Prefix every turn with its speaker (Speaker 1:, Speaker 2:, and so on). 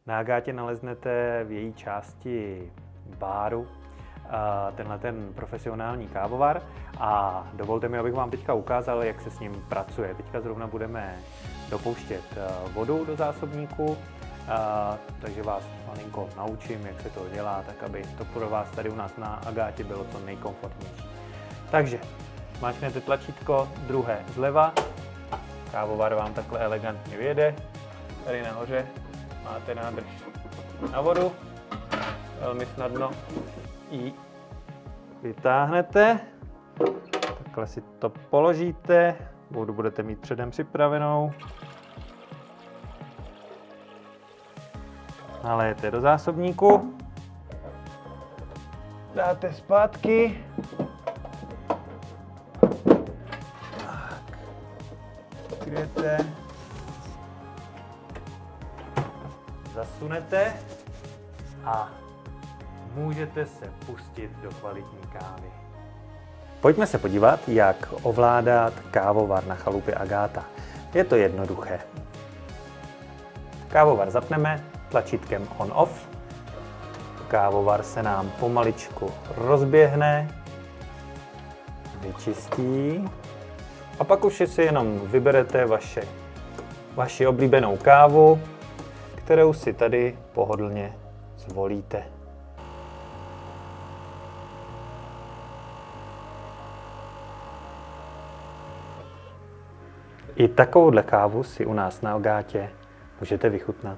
Speaker 1: Na Agátě naleznete v její části báru tenhle ten profesionální kávovar a dovolte mi, abych vám teďka ukázal, jak se s ním pracuje. Teďka zrovna budeme dopouštět vodu do zásobníku, takže vás malinko naučím, jak se to dělá, tak aby to pro vás tady u nás na Agátě bylo co nejkomfortnější. Takže zmáčknete tlačítko druhé zleva, kávovar vám takhle elegantně vyjede. Tady nahoře máte nádrž na vodu, velmi snadno ji vytáhnete, takhle si to položíte, vodu budete mít předem připravenou, nalijete do zásobníku, dáte zpátky, odkryjete, zasunete a můžete se pustit do kvalitní kávy. Pojďme se podívat, jak ovládat kávovar na chalupě Agáta. Je to jednoduché. Kávovar zapneme tlačítkem on-off. Kávovar se nám pomaličku rozběhne, vyčistí a pak už si jenom vyberete vaši oblíbenou kávu, kterou si tady pohodlně zvolíte. I takovouhle kávu si u nás na Agátě můžete vychutnat.